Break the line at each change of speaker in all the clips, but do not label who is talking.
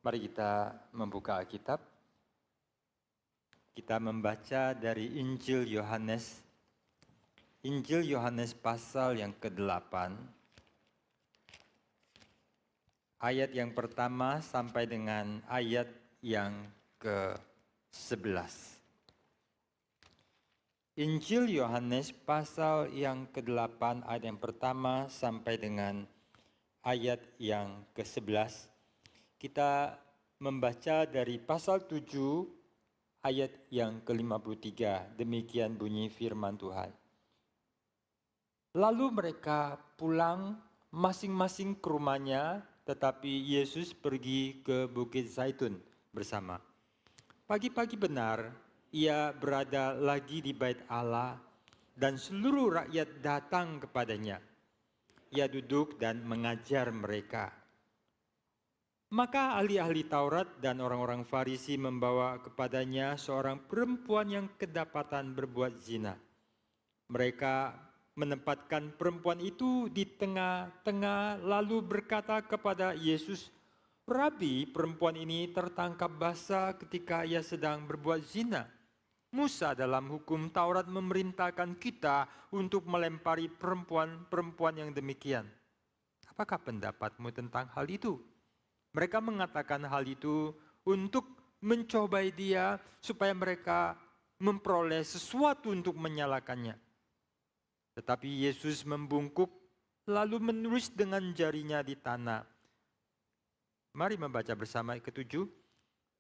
Mari kita membuka Alkitab. Kita membaca dari Injil Yohanes. Injil Yohanes pasal yang ke-8. Ayat yang pertama sampai dengan ayat yang ke-11. Injil Yohanes pasal yang ke-8 ayat yang pertama sampai dengan ayat yang ke-11. Kita membaca dari pasal 7 ayat yang ke-53. Demikian bunyi firman Tuhan. Lalu mereka pulang masing-masing ke rumahnya, tetapi Yesus pergi ke Bukit Zaitun bersama. Pagi-pagi benar, ia berada lagi di bait Allah dan seluruh rakyat datang kepadanya. Ia duduk dan mengajar mereka. Maka ahli-ahli Taurat dan orang-orang Farisi membawa kepadanya seorang perempuan yang kedapatan berbuat zina. Mereka menempatkan perempuan itu di tengah-tengah lalu berkata kepada Yesus, "Rabi, perempuan ini tertangkap basah ketika ia sedang berbuat zina. Musa dalam hukum Taurat memerintahkan kita untuk melempari perempuan-perempuan yang demikian. Apakah pendapatmu tentang hal itu?" Mereka mengatakan hal itu untuk mencobai dia supaya mereka memperoleh sesuatu untuk menyalahkannya. Tetapi Yesus membungkuk lalu menulis dengan jarinya di tanah. Mari membaca bersama ayat ke-7.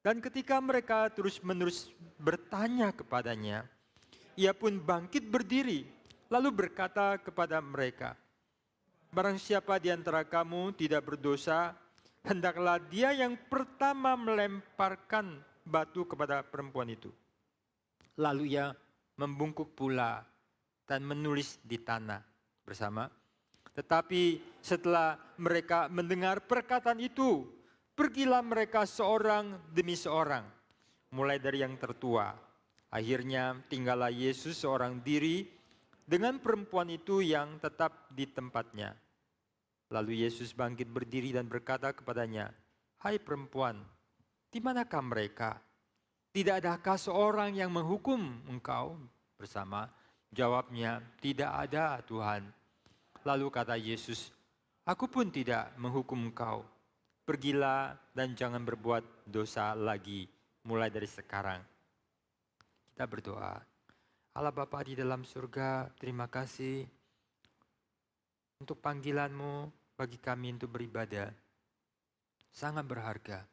Dan ketika mereka terus-menerus bertanya kepadanya, ia pun bangkit berdiri lalu berkata kepada mereka, "Barang siapa di antara kamu tidak berdosa, hendaklah dia yang pertama melemparkan batu kepada perempuan itu." Lalu ia membungkuk pula dan menulis di tanah bersama. Tetapi setelah mereka mendengar perkataan itu, pergilah mereka seorang demi seorang, mulai dari yang tertua. Akhirnya tinggallah Yesus seorang diri dengan perempuan itu yang tetap di tempatnya. Lalu Yesus bangkit berdiri dan berkata kepadanya, "Hai perempuan, di manakah mereka? Tidak adakah seorang yang menghukum engkau?" Bersama jawabnya, "Tidak ada, Tuhan." Lalu kata Yesus, "Aku pun tidak menghukum engkau. Pergilah dan jangan berbuat dosa lagi mulai dari sekarang." Kita berdoa. Allah Bapa di dalam surga, terima kasih untuk panggilan-Mu bagi kami untuk beribadah. Sangat berharga.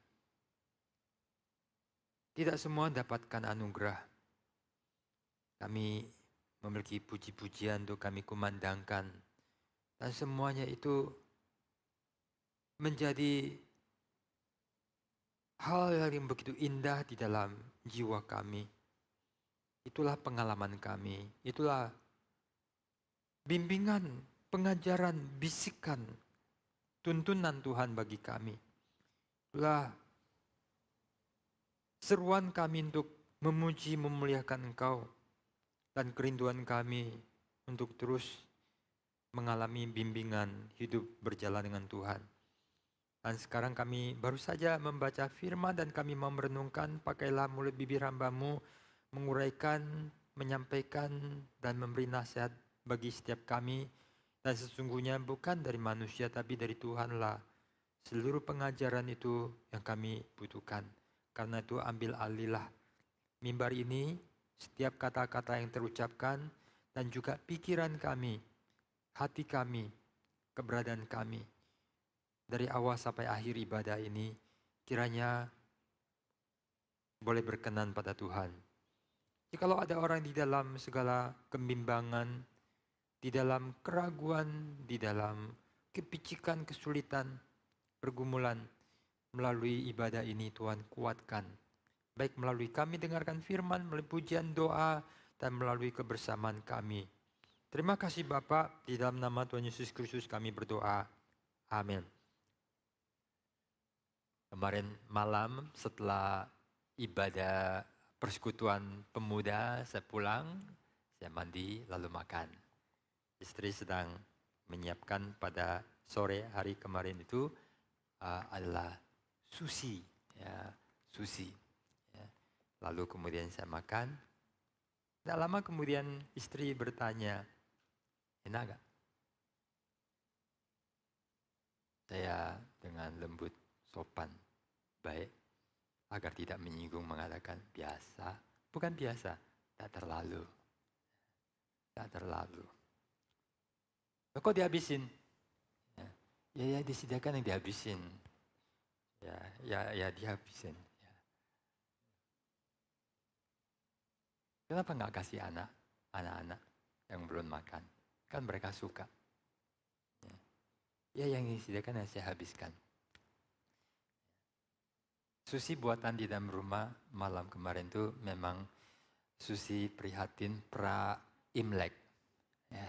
Tidak semua dapatkan anugerah. Kami memiliki puji-pujian untuk kami kumandangkan. Dan semuanya itu menjadi hal yang begitu indah di dalam jiwa kami. Itulah pengalaman kami. Itulah bimbingan, pengajaran, bisikan, tuntunan Tuhan bagi kami. Itulah seruan kami untuk memuji, memuliakan Engkau. Dan kerinduan kami untuk terus mengalami bimbingan hidup berjalan dengan Tuhan. Dan sekarang kami baru saja membaca firman dan kami mau merenungkan, pakailah mulut bibir hamba-Mu, menguraikan, menyampaikan, dan memberi nasihat bagi setiap kami. Dan sesungguhnya bukan dari manusia tapi dari Tuhanlah seluruh pengajaran itu yang kami butuhkan. Karena itu ambil alihlah mimbar ini, setiap kata-kata yang terucapkan, dan juga pikiran kami, hati kami, keberadaan kami. Dari awal sampai akhir ibadah ini, kiranya boleh berkenan pada Tuhan. Jikalau ada orang di dalam segala kebimbangan, di dalam keraguan, di dalam kepicikan, kesulitan, pergumulan, melalui ibadah ini Tuhan kuatkan. Baik melalui kami dengarkan firman, melalui pujian doa, dan melalui kebersamaan kami. Terima kasih Bapak, di dalam nama Tuhan Yesus Kristus kami berdoa. Amin. Kemarin malam setelah ibadah persekutuan pemuda, saya pulang, saya mandi lalu makan. Istri sedang menyiapkan pada sore hari kemarin itu adalah sushi ya, sushi. Ya. Lalu kemudian saya makan. Tidak lama kemudian istri bertanya, enak gak? Saya dengan lembut, sopan, baik, agar tidak menyinggung mengatakan biasa. Bukan biasa, tak terlalu. Tak terlalu. Kok dihabisin? Ya disediakan yang dihabisin. Ya dihabisin. Ya. Kenapa nggak kasih anak-anak yang belum makan? Kan mereka suka. Ya yang disediakan yang saya habiskan. Susi buatan di dalam rumah malam kemarin itu memang Susi prihatin pra Imlek. Ya.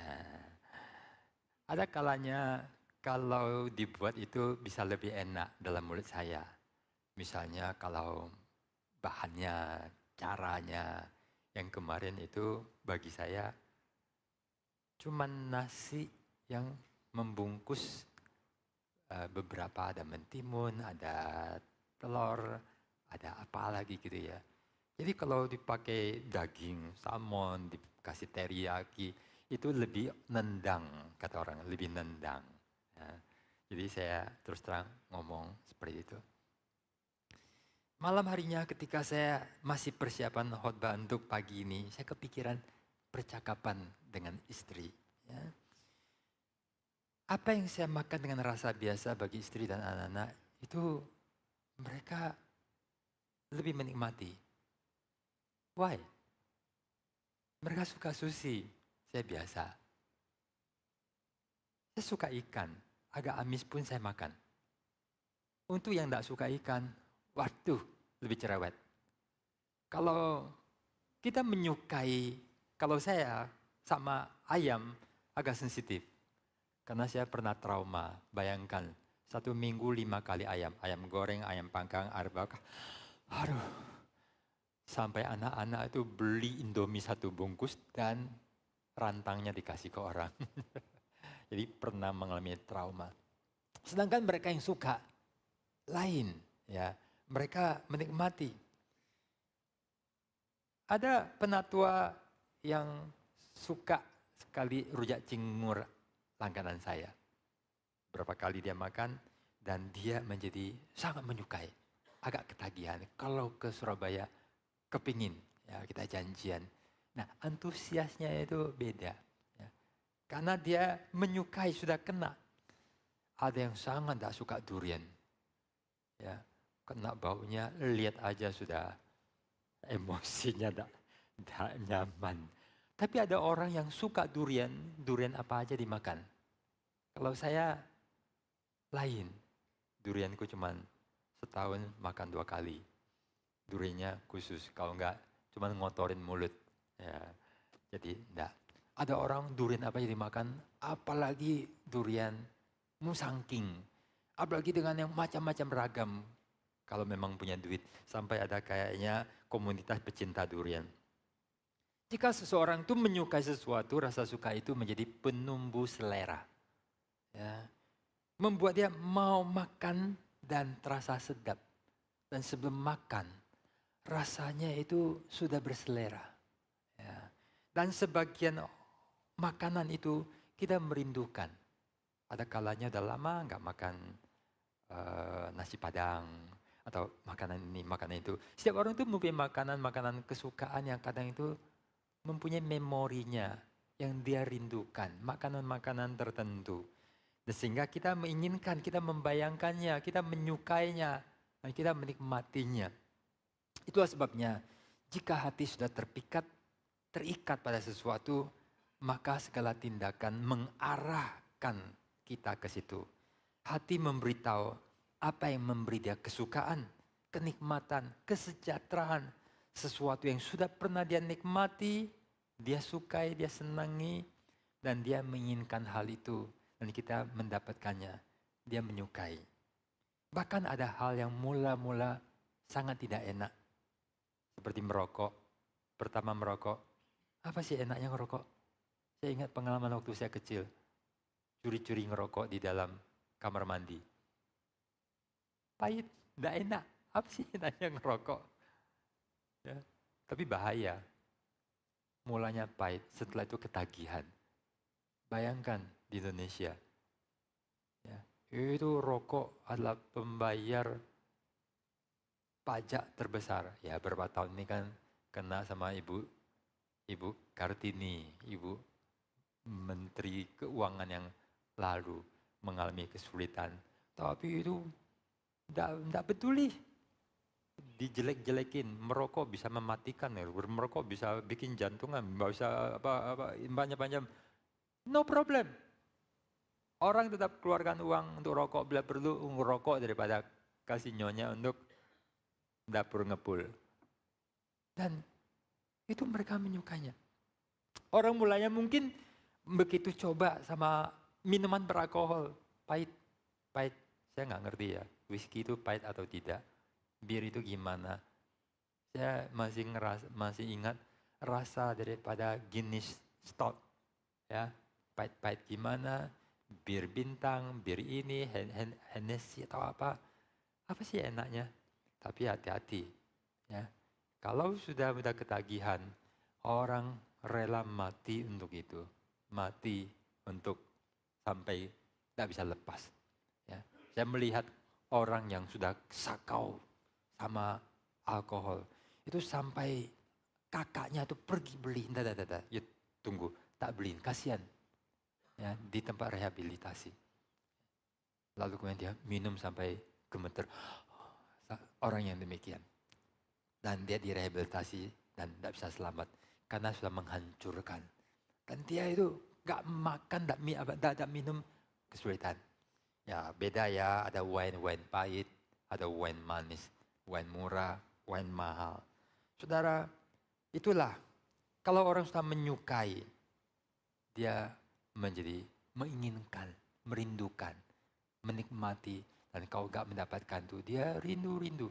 Ada kalanya kalau dibuat itu bisa lebih enak dalam mulut saya. Misalnya kalau bahannya, caranya, yang kemarin itu bagi saya cuman nasi yang membungkus beberapa, ada mentimun, ada telur, ada apa lagi gitu ya. Jadi kalau dipakai daging, salmon, dikasih teriyaki, itu lebih nendang, kata orang, lebih nendang. Ya. Jadi saya terus terang ngomong seperti itu. Malam harinya ketika saya masih persiapan khotbah untuk pagi ini, saya kepikiran percakapan dengan istri. Ya. Apa yang saya makan dengan rasa biasa bagi istri dan anak-anak, itu mereka lebih menikmati. Why? Mereka suka sushi, saya biasa. Saya suka ikan, agak amis pun saya makan. Untuk yang tidak suka ikan, waduh, lebih cerewet. Kalau kita menyukai, kalau saya sama ayam agak sensitif. Karena saya pernah trauma, bayangkan 1 minggu 5 kali ayam. Ayam goreng, ayam panggang, air bakar. Aduh, sampai anak-anak itu beli Indomie 1 bungkus dan rantangnya dikasih ke orang. Jadi pernah mengalami trauma. Sedangkan mereka yang suka lain, ya, mereka menikmati. Ada penatua yang suka sekali rujak cingur langganan saya. Berapa kali dia makan dan dia menjadi sangat menyukai. Agak ketagihan. Kalau ke Surabaya kepingin, ya kita janjian. Nah antusiasnya itu beda. Ya. Karena dia menyukai, sudah kena. Ada yang sangat tidak suka durian. Ya, kena baunya, lihat aja sudah emosinya tidak nyaman. Tapi ada orang yang suka durian, durian apa aja dimakan. Kalau saya lain, durianku cuma setahun makan 2 kali. Duriannya khusus, kalau enggak cuma ngotorin mulut. Ya, jadi enggak. Ada orang durian apa aja dimakan, apalagi durian musangking. Apalagi dengan yang macam-macam ragam. Kalau memang punya duit, sampai ada kayaknya komunitas pecinta durian. Jika seseorang itu menyukai sesuatu, rasa suka itu menjadi penumbuh selera. Ya. Membuat dia mau makan dan terasa sedap. Dan sebelum makan, rasanya itu sudah berselera. Ya. Dan sebagian makanan itu kita merindukan. Ada kalanya udah lama nggak makan nasi padang atau makanan ini, makanan itu. Setiap orang itu mempunyai makanan-makanan kesukaan yang kadang itu mempunyai memorinya yang dia rindukan, makanan-makanan tertentu. Dan sehingga kita menginginkan, kita membayangkannya, kita menyukainya, dan kita menikmatinya. Itulah sebabnya jika hati sudah terikat pada sesuatu, maka segala tindakan mengarahkan kita ke situ. Hati memberitahu apa yang memberi dia kesukaan, kenikmatan, kesejahteraan. Sesuatu yang sudah pernah dia nikmati, dia sukai, dia senangi, dan dia menginginkan hal itu. Dan kita mendapatkannya, dia menyukai. Bahkan ada hal yang mula-mula sangat tidak enak. Seperti merokok. Pertama merokok, apa sih enaknya ngerokok? Saya ingat pengalaman waktu saya kecil. Curi-curi ngerokok di dalam kamar mandi. Pahit, tidak enak. Apa sih enaknya ngerokok? Ya, tapi bahaya. Mulanya pahit, setelah itu ketagihan. Bayangkan di Indonesia, ya, itu rokok adalah pembayar pajak terbesar. Ya, berapa tahun ini kan kena sama Ibu Kartini, Ibu Menteri Keuangan yang lalu mengalami kesulitan. Tapi itu tidak peduli, dijelek-jelekin, merokok bisa mematikan, merokok bisa bikin jantungan, bisa apa banyak-banyak. No problem. Orang tetap keluarkan uang untuk rokok bila perlu ngerokok daripada kasih nyonya untuk dapur ngepul. Dan itu mereka menyukainya. Orang mulanya mungkin begitu coba sama minuman beralkohol, pahit. Saya nggak ngerti ya, whisky itu pahit atau tidak. Bir itu gimana? Saya masih ingat rasa daripada Guinness Stout, ya, pahit-pahit gimana? Bir bintang, bir ini, Hennessy atau apa sih enaknya? Tapi hati-hati, ya. Kalau sudah ketagihan, orang rela mati untuk itu, mati untuk sampai tidak bisa lepas. Ya. Saya melihat orang yang sudah sakau sama alkohol, itu sampai kakaknya tuh pergi beli, yuk tunggu, tak beliin, kasihan. Ya, di tempat rehabilitasi. Lalu kemudian dia minum sampai gemeter. Orang yang demikian. Dan dia direhabilitasi dan tidak bisa selamat. Karena sudah menghancurkan. Dan dia itu gak makan, tidak minum, kesulitan. Ya beda ya, ada wine pahit, ada wine manis, wine murah, wine mahal. Saudara, itulah kalau orang sudah menyukai, dia menjadi menginginkan, merindukan, menikmati, dan kau gak mendapatkan itu, dia rindu.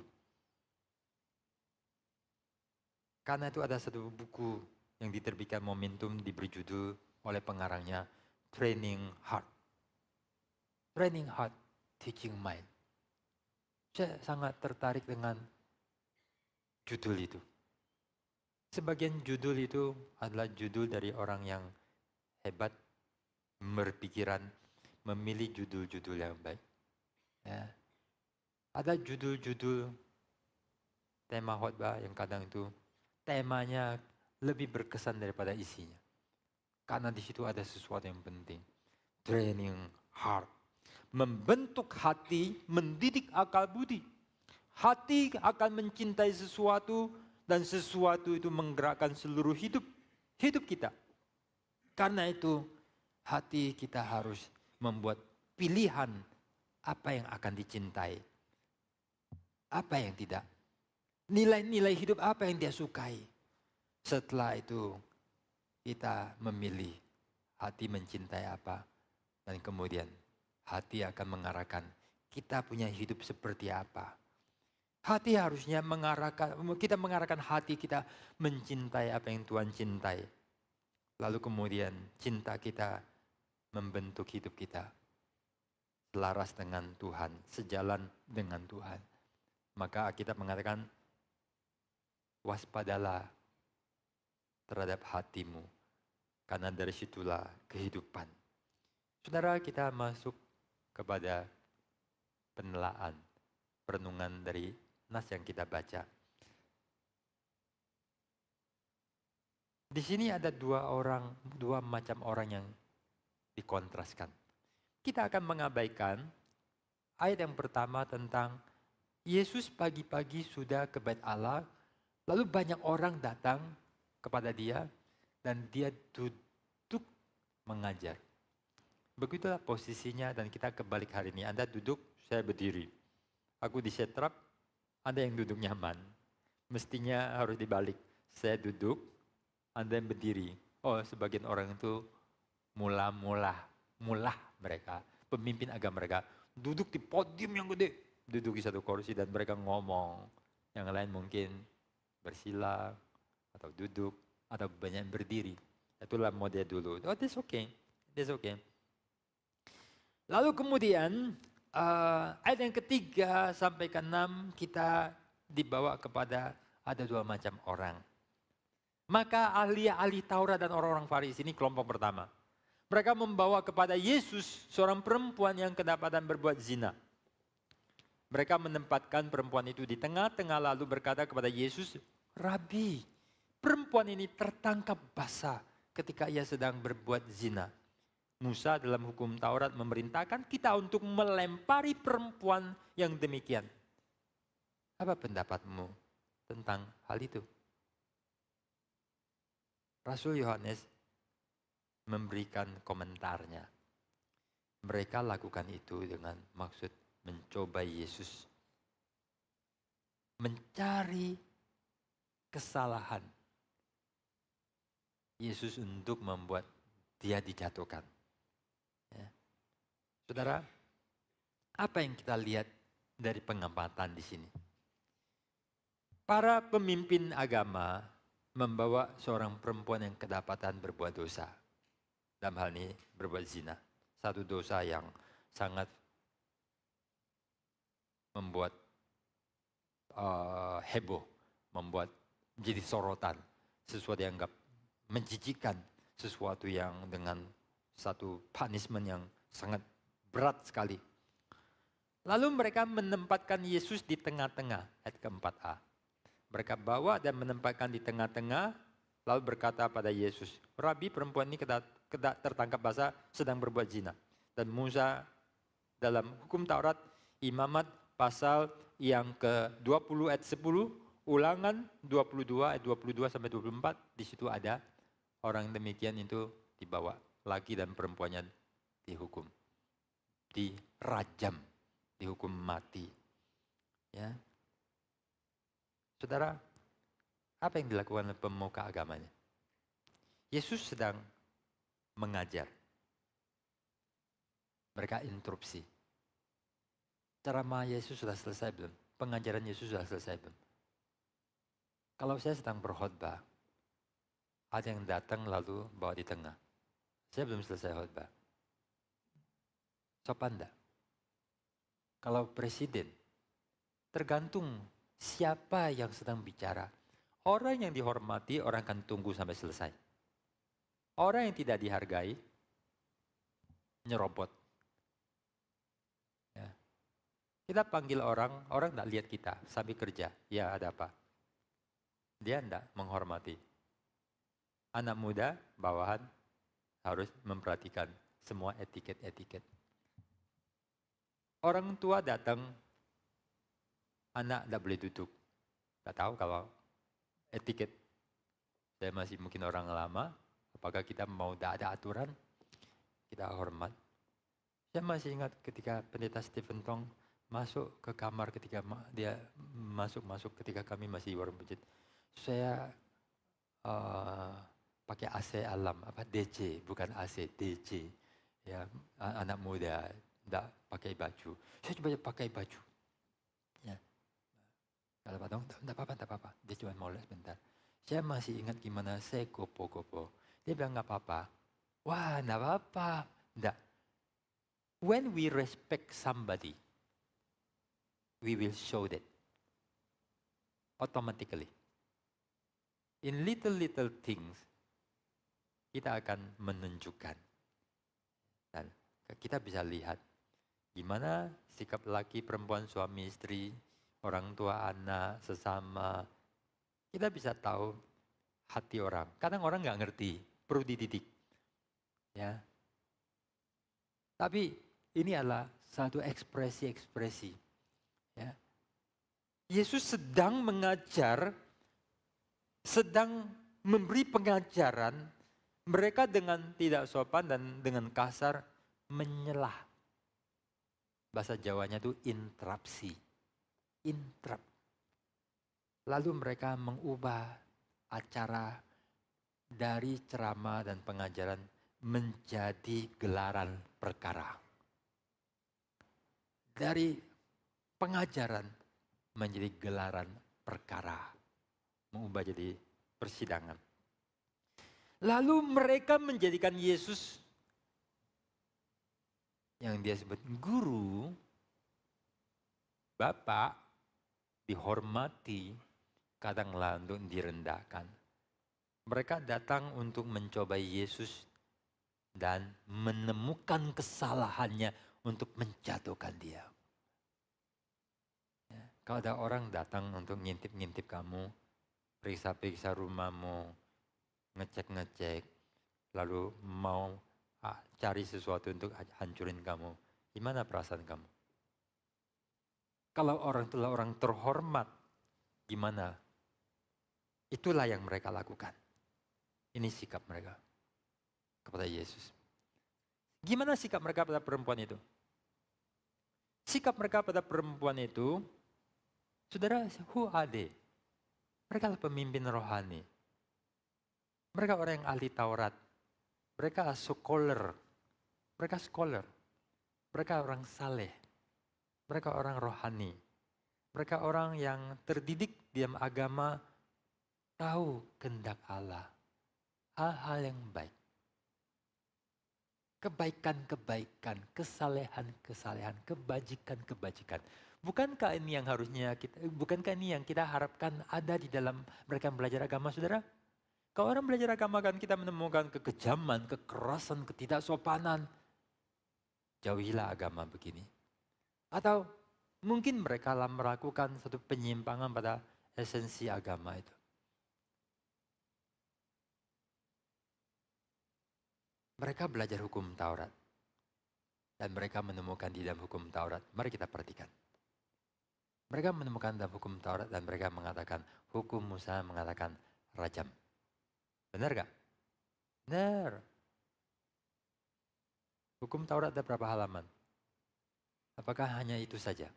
Karena itu ada satu buku yang diterbitkan Momentum, diberi judul oleh pengarangnya Training Heart. Training Heart, Teaching Mind. Saya sangat tertarik dengan judul itu. Sebagian judul itu adalah judul dari orang yang hebat, berpikiran, memilih judul-judul yang baik. Ya. Ada judul-judul tema khotbah yang kadang itu temanya lebih berkesan daripada isinya. Karena di situ ada sesuatu yang penting. Training heart. Membentuk hati, mendidik akal budi. Hati akan mencintai sesuatu dan sesuatu itu menggerakkan seluruh hidup kita. Karena itu hati kita harus membuat pilihan apa yang akan dicintai, apa yang tidak. Nilai-nilai hidup apa yang dia sukai. Setelah itu kita memilih hati mencintai apa. Dan kemudian hati akan mengarahkan kita punya hidup seperti apa. Hati harusnya kita mengarahkan hati kita mencintai apa yang Tuhan cintai. Lalu kemudian cinta kita membentuk hidup kita selaras dengan Tuhan, sejalan dengan Tuhan. Maka kita mengatakan, waspadalah terhadap hatimu, karena dari situlah kehidupan. Saudara, kita masuk kepada penelaan, perenungan dari nas yang kita baca. Di sini ada dua macam orang yang dikontraskan. Kita akan mengabaikan ayat yang pertama tentang Yesus pagi-pagi sudah ke Bait Allah, lalu banyak orang datang kepada dia dan dia duduk mengajar. Begitulah posisinya dan kita kebalik hari ini. Anda duduk, saya berdiri. Aku disetrap, Anda yang duduk nyaman. Mestinya harus dibalik. Saya duduk, Anda yang berdiri. Oh, sebagian orang itu mulah mereka, pemimpin agama mereka. Duduk di podium yang gede, duduk di satu kursi dan mereka ngomong. Yang lain mungkin bersila atau duduk atau banyak yang berdiri. Itulah model dulu. Oh, that's okay. Lalu kemudian ayat yang ketiga sampai ke-6 kita dibawa kepada ada dua macam orang. Maka ahli-ahli Taurat dan orang-orang Farisi ini kelompok pertama. Mereka membawa kepada Yesus seorang perempuan yang kedapatan berbuat zina. Mereka menempatkan perempuan itu di tengah-tengah lalu berkata kepada Yesus, Rabi, perempuan ini tertangkap basah ketika ia sedang berbuat zina. Musa dalam hukum Taurat memerintahkan kita untuk melempari perempuan yang demikian. Apa pendapatmu tentang hal itu? Rasul Yohanes memberikan komentarnya. Mereka lakukan itu dengan maksud mencoba Yesus. Mencari kesalahan Yesus untuk membuat dia dijatuhkan. Ya. Saudara, apa yang kita lihat dari pengamatan di sini? Para pemimpin agama membawa seorang perempuan yang kedapatan berbuat dosa. Dalam hal ini berbuat zina. Satu dosa yang sangat membuat heboh, membuat menjadi sorotan. Sesuatu yang anggap menjijikkan, sesuatu yang dengan satu punishment yang sangat berat sekali. Lalu mereka menempatkan Yesus di tengah-tengah, ayat ke-4a. Mereka bawa dan menempatkan di tengah-tengah, lalu berkata pada Yesus, Rabi, perempuan ini tertangkap basah sedang berbuat zina. Dan Musa dalam hukum Taurat, Imamat pasal yang ke-20 ayat 10, Ulangan 22 ayat 22 sampai 24, di situ ada orang demikian itu dibawa. Laki dan perempuannya dihukum, dirajam, dihukum mati. Ya, saudara, apa yang dilakukan oleh pemuka agamanya? Yesus sedang mengajar. Mereka interupsi. Ceramah Yesus sudah selesai belum? Pengajaran Yesus sudah selesai belum? Kalau saya sedang berkhotbah, ada yang datang lalu bawa di tengah. Saya belum selesai khotbah. Sopan enggak? Kalau presiden, tergantung siapa yang sedang bicara. Orang yang dihormati, orang akan tunggu sampai selesai. Orang yang tidak dihargai, nyerobot. Ya. Kita panggil orang tidak lihat kita sambil kerja. Ya, ada apa? Dia enggak menghormati. Anak muda, bawahan, harus memperhatikan semua etiket-etiket. Orang tua datang, anak tidak boleh duduk. Tidak tahu kalau etiket. Saya masih mungkin orang lama, apakah kita mau tidak ada aturan, kita hormat. Saya masih ingat ketika pendeta Stephen Tong masuk ke kamar ketika dia masuk ketika kami masih warung masjid. Saya pakai AC alam, DC, bukan AC, DC. Ya, anak muda, tidak pakai baju. Saya coba pakai baju. Ya. Kalau Pak Tong, tidak apa-apa. Dia cuma mau lihat sebentar. Saya masih ingat gimana saya gopo-gopo. Dia bilang nggak apa-apa. Wah, tidak apa-apa. Tidak. When we respect somebody, we will show that. Automatically. In little things, kita akan menunjukkan. Dan kita bisa lihat gimana sikap laki, perempuan, suami, istri, orang tua, anak, sesama. Kita bisa tahu hati orang. Kadang orang nggak ngerti, perlu dididik. Ya. Tapi ini adalah satu ekspresi-ekspresi. Ya. Yesus sedang mengajar, sedang memberi pengajaran, mereka dengan tidak sopan dan dengan kasar menyelah. Bahasa Jawanya itu interupsi. Interrupt. Lalu mereka mengubah acara dari ceramah dan pengajaran menjadi gelaran perkara. Dari pengajaran menjadi gelaran perkara. Mengubah jadi persidangan. Lalu mereka menjadikan Yesus yang dia sebut guru
Bapak dihormati, kadanglah untuk direndahkan. Mereka datang untuk mencobai Yesus dan menemukan kesalahannya untuk menjatuhkan dia. Ya, kalau ada orang datang untuk ngintip-ngintip kamu, periksa-periksa rumahmu, ngecek-ngecek, lalu mau cari sesuatu untuk hancurin kamu, gimana perasaan kamu? Kalau orang itulah orang terhormat, gimana? Itulah yang mereka lakukan. Ini sikap mereka kepada Yesus. Gimana sikap mereka pada perempuan itu? Sikap mereka pada perempuan itu, saudara, who are they? Mereka adalah pemimpin rohani. Mereka orang yang ahli Taurat. Mereka scholar. Mereka scholar. Mereka orang saleh. Mereka orang rohani. Mereka orang yang terdidik di dalam agama, tahu kehendak Allah. Hal-hal yang baik. Kebaikan-kebaikan, kesalehan-kesalehan, kebajikan-kebajikan. Bukankah ini yang kita harapkan ada di dalam mereka belajar agama, saudara? Kalau orang belajar agama kan kita menemukan kekejaman, kekerasan, ketidaksopanan. Jauhilah agama begini. Atau mungkin mereka melakukan satu penyimpangan pada esensi agama itu. Mereka belajar hukum Taurat. Dan mereka menemukan di dalam hukum Taurat. Mari kita perhatikan. Mereka menemukan dalam hukum Taurat dan mereka mengatakan, hukum Musa mengatakan rajam. Benar gak? Benar. Hukum Taurat ada berapa halaman? Apakah hanya itu saja?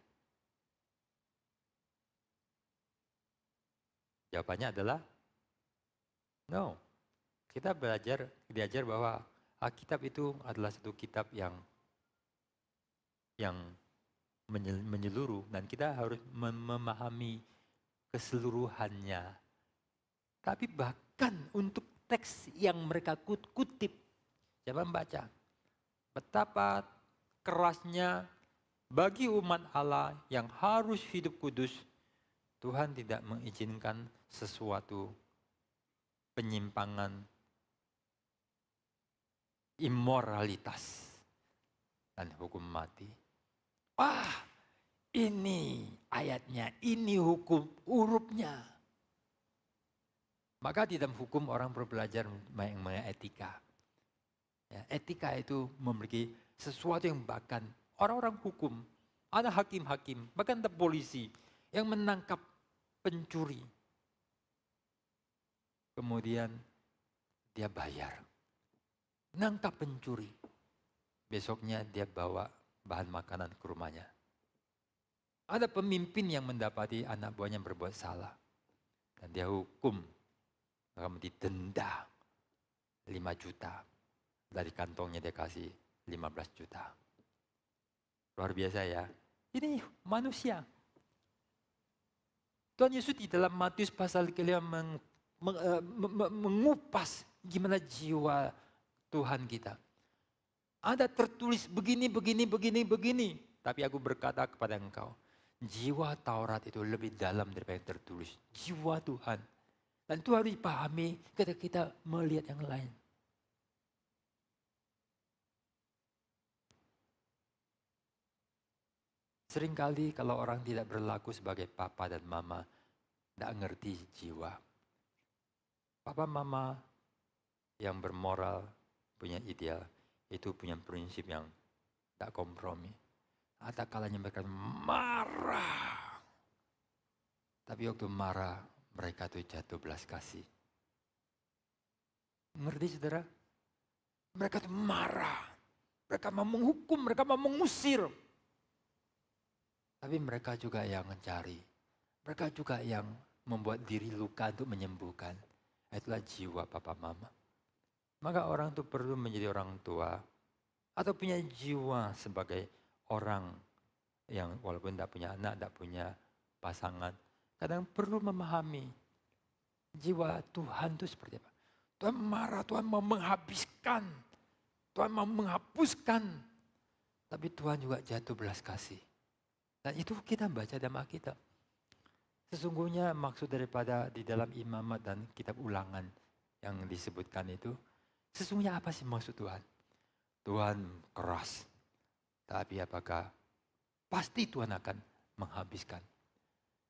Jawabannya adalah no. Kita diajar bahwa Alkitab itu adalah satu kitab yang menyeluruh dan kita harus memahami keseluruhannya. Tapi bahkan untuk teks yang mereka kutip, coba membaca betapa kerasnya bagi umat Allah yang harus hidup kudus, Tuhan tidak mengizinkan sesuatu penyimpangan imoralitas dan hukum mati. Wah, ini ayatnya, ini hukum hurufnya. Maka di dalam hukum orang perlu belajar mengenai etika. Ya, etika itu memiliki sesuatu yang bahkan orang-orang hukum, ada hakim-hakim, bahkan ada polisi yang menangkap pencuri. Kemudian dia bayar. Nangkap pencuri. Besoknya dia bawa bahan makanan ke rumahnya. Ada pemimpin yang mendapati anak buahnya berbuat salah. Dan dia hukum. Maka didenda 5 juta. Dari kantongnya dia kasih 15 juta. Luar biasa ya. Ini manusia. Tuhan Yesus di dalam Matius pasal ke-5 mengupas gimana jiwa Tuhan kita. Ada tertulis begini. Tapi aku berkata kepada engkau, jiwa Taurat itu lebih dalam daripada yang tertulis. Jiwa Tuhan. Dan itu harus dipahami ketika kita melihat yang lain. Seringkali kalau orang tidak berlaku sebagai papa dan mama, tidak ngerti jiwa. Papa mama yang bermoral, punya ideal, itu punya prinsip yang tidak kompromi. Ada kalanya mereka marah. Tapi waktu marah, mereka tuh jatuh belas kasih. Ngerti saudara? Mereka tuh marah. Mereka mau menghukum, mereka mau mengusir. Tapi mereka juga yang mencari. Mereka juga yang membuat diri luka untuk menyembuhkan. Itulah jiwa papa mama. Maka orang itu perlu menjadi orang tua. Atau punya jiwa sebagai orang yang walaupun tidak punya anak, tidak punya pasangan. Kadang perlu memahami jiwa Tuhan itu seperti apa. Tuhan marah, Tuhan mau menghabiskan. Tuhan mau menghapuskan. Tapi Tuhan juga jatuh belas kasih. Dan itu kita baca dalam Alkitab. Sesungguhnya maksud daripada di dalam Imamat dan kitab Ulangan yang disebutkan itu, sesungguhnya apa sih maksud Tuhan? Tuhan keras, tapi apakah pasti Tuhan akan menghabiskan?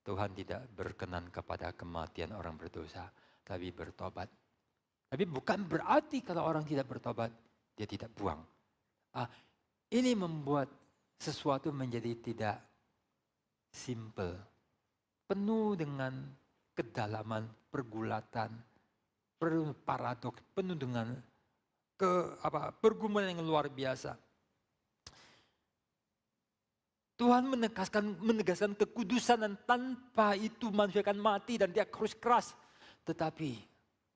Tuhan tidak berkenan kepada kematian orang berdosa, tapi bertobat. Tapi bukan berarti kalau orang tidak bertobat, dia tidak buang. Ini membuat sesuatu menjadi tidak simple. Penuh dengan kedalaman, pergulatan, paradoks, penuh dengan pergumulan yang luar biasa. Tuhan menegaskan kekudusan dan tanpa itu manusia akan mati dan dia harus keras. Tetapi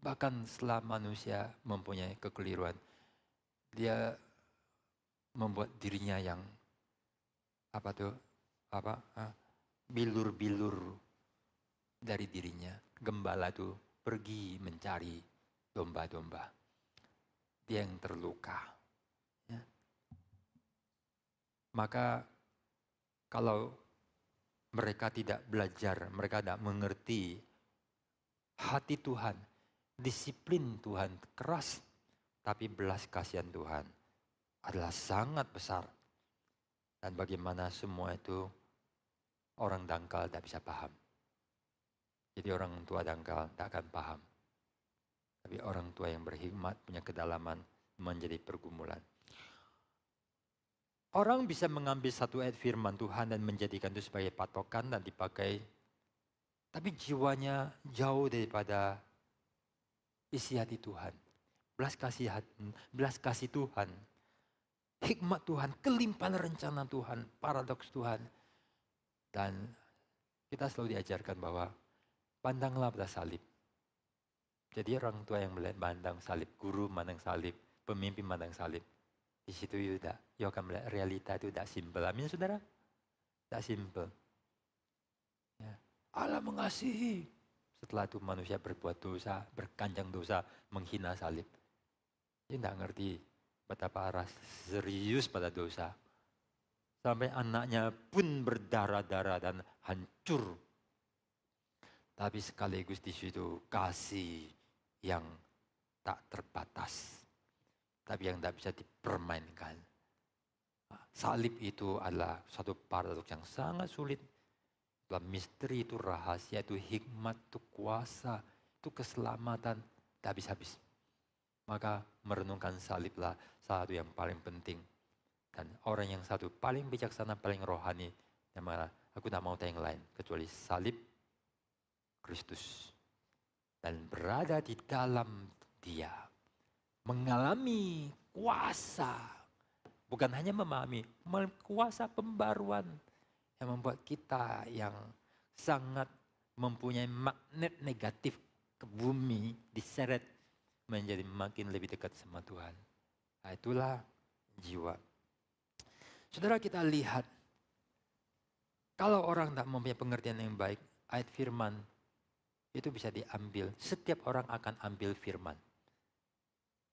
bahkan setelah manusia mempunyai kekeliruan, dia membuat dirinya yang bilur-bilur dari dirinya. Gembala itu pergi mencari domba-domba. Dia yang terluka. Ya. Maka kalau mereka tidak belajar, mereka tidak mengerti hati Tuhan, disiplin Tuhan keras, tapi belas kasihan Tuhan adalah sangat besar. Dan bagaimana semua itu orang dangkal tidak bisa paham. Jadi orang tua dangkal tidak akan paham. Tapi orang tua yang berhikmat punya kedalaman menjadi pergumulan. Orang bisa mengambil satu ayat firman Tuhan dan menjadikan itu sebagai patokan dan dipakai. Tapi jiwanya jauh daripada isi hati Tuhan. Belas kasih Tuhan. Hikmat Tuhan, kelimpahan rencana Tuhan, paradoks Tuhan. Dan kita selalu diajarkan bahwa pandanglah pada salib. Jadi orang tua yang melihat pandang salib, guru mandang salib, pemimpin mandang salib. Di situ Yuda akan melihat realita itu tidak simpel. Amin saudara? Tidak simpel. Ya. Allah mengasihi. Setelah itu manusia berbuat dosa, berkanjang dosa, menghina salib. Dia tidak ngerti betapa Allah serius pada dosa. Sampai anaknya pun berdarah-darah dan hancur. Tapi sekaligus di situ kasih yang tak terbatas. Tapi yang tidak bisa dipermainkan. Salib itu adalah satu paradoks yang sangat sulit. Dalam misteri itu rahasia, itu hikmat, itu kuasa, itu keselamatan. Tidak habis-habis. Maka merenungkan saliblah satu yang paling penting. Dan orang yang satu paling bijaksana, paling rohani. Yang mana aku tak mau yang lain. Kecuali salib Kristus. Dan berada di dalam dia. Mengalami kuasa. Bukan hanya memahami, kuasa pembaruan. Yang membuat kita yang sangat mempunyai magnet negatif ke bumi, diseret menjadi makin lebih dekat sama Tuhan. Nah, itulah jiwa. Saudara, kita lihat, kalau orang tak mempunyai pengertian yang baik, ayat firman itu bisa diambil. Setiap orang akan ambil firman.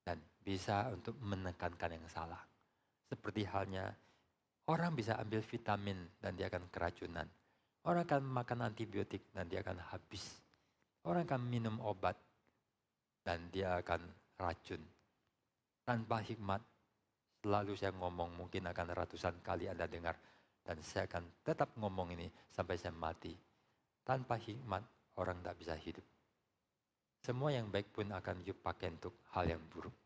Dan bisa untuk menekankan yang salah. Seperti halnya orang bisa ambil vitamin dan dia akan keracunan. Orang akan makan antibiotik dan dia akan habis. Orang akan minum obat dan dia akan racun. Tanpa hikmat, selalu saya ngomong, mungkin akan ratusan kali Anda dengar. Dan saya akan tetap ngomong ini sampai saya mati. Tanpa hikmat, orang tak bisa hidup. Semua yang baik pun akan dipakai untuk hal yang buruk.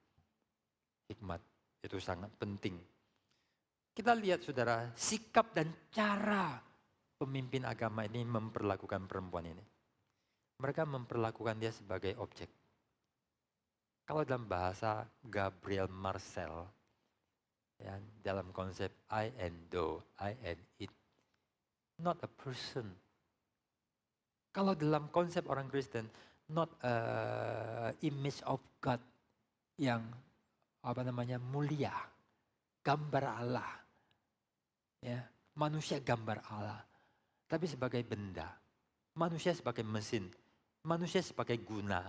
Hikmat itu sangat penting. Kita lihat saudara, sikap dan cara pemimpin agama ini memperlakukan perempuan ini. Mereka memperlakukan dia sebagai objek. Kalau dalam bahasa Gabriel Marcel, ya, dalam konsep I and thou, I and it, not a person. Kalau dalam konsep orang Kristen, not a image of God yang mulia, gambar Allah, ya, manusia gambar Allah, tapi sebagai benda, manusia sebagai mesin, manusia sebagai guna,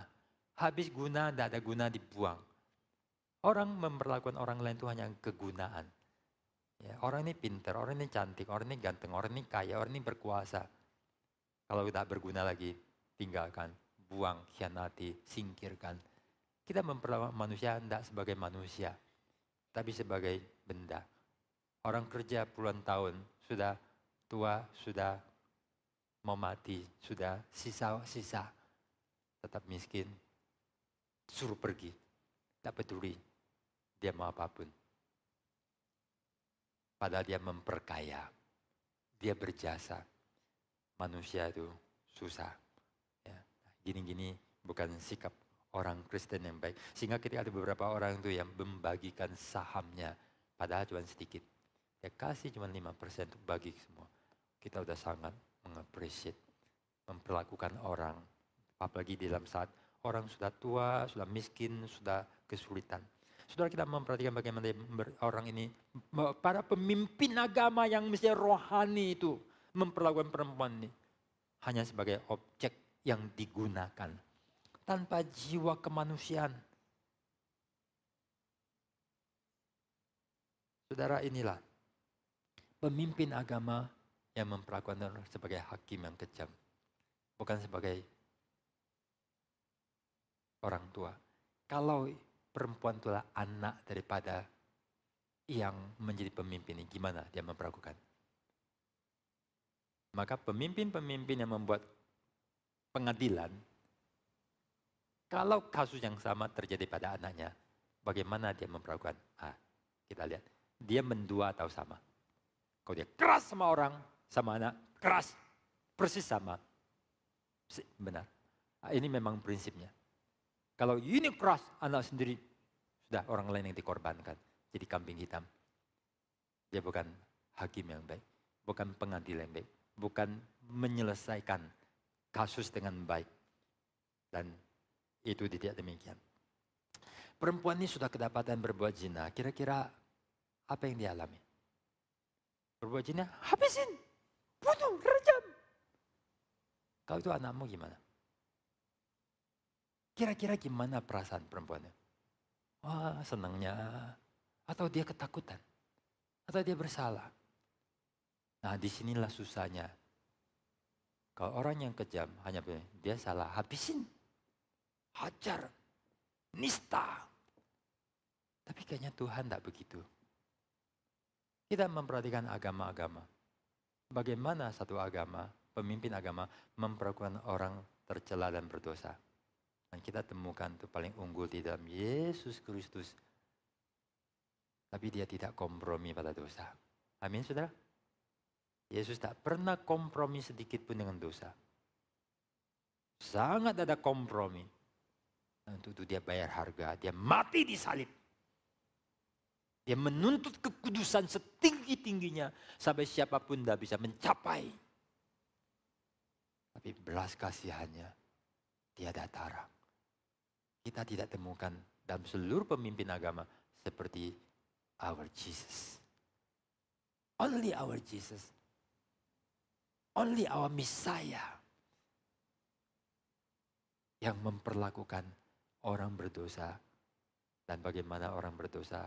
habis guna, tidak ada guna dibuang. Orang memperlakukan orang lain itu hanya kegunaan. Ya, orang ini pintar, orang ini cantik, orang ini ganteng, orang ini kaya, orang ini berkuasa. Kalau tak berguna lagi, tinggalkan, buang, khianati, singkirkan. Kita memperlakukan manusia tidak sebagai manusia, tapi sebagai benda. Orang kerja puluhan tahun, sudah tua, sudah mau mati, sudah sisa-sisa, tetap miskin, suruh pergi, tak peduli dia mau apapun. Padahal dia memperkaya, dia berjasa. Manusia itu susah. Ya. Gini-gini bukan sikap orang Kristen yang baik. Sehingga ketika ada beberapa orang itu yang membagikan sahamnya, padahal cuma sedikit. Ya kasih cuma 5% untuk bagi semua. Kita udah sangat mengapresiasi, memperlakukan orang. Apalagi dalam saat orang sudah tua, sudah miskin, sudah kesulitan. Saudara, kita memperhatikan bagaimana orang ini, para pemimpin agama yang mesti rohani itu memperlakukan perempuan ini hanya sebagai objek yang digunakan tanpa jiwa kemanusiaan. Saudara, inilah pemimpin agama yang memperlakukan orang sebagai hakim yang kejam, bukan sebagai orang tua. Kalau perempuan itulah anak daripada yang menjadi pemimpin ini, gimana dia memperlakukan? Maka pemimpin-pemimpin yang membuat pengadilan, kalau kasus yang sama terjadi pada anaknya, bagaimana dia memperlakukan? Kita lihat, dia mendua atau sama. Kalau dia keras sama orang, sama anak, keras, persis sama. Benar, ini memang prinsipnya. Kalau ini keras, anak sendiri, sudah orang lain yang dikorbankan. Jadi kambing hitam. Dia bukan hakim yang baik, bukan pengadil yang baik, bukan menyelesaikan kasus dengan baik. Dan itu tidak demikian. Perempuan ini sudah kedapatan berbuat zina, kira-kira apa yang dia alami? Berbuat zina, habisin, bunuh, rejam. Kalau itu anakmu gimana? Kira-kira gimana perasaan perempuannya? Wah, senangnya. Atau dia ketakutan. Atau dia bersalah. Nah, disinilah susahnya. Kalau orang yang kejam, hanya dia salah, habisin. Hajar. Nista. Tapi kayaknya Tuhan tidak begitu. Kita memperhatikan agama-agama. Bagaimana satu agama, pemimpin agama, memperlakukan orang tercela dan berdosa. Dan kita temukan itu paling unggul di dalam Yesus Kristus. Tapi dia tidak kompromi pada dosa. Amin, saudara? Yesus tak pernah kompromi sedikit pun dengan dosa. Sangat ada kompromi. Dan untuk itu dia bayar harga, dia mati di salib. Dia menuntut kekudusan setinggi-tingginya sampai siapapun tidak bisa mencapai. Tapi belas kasihannya tiada tara. Kita tidak temukan dalam seluruh pemimpin agama seperti our Jesus. Only our Jesus. Only our Messiah. Yang memperlakukan orang berdosa. Dan bagaimana orang berdosa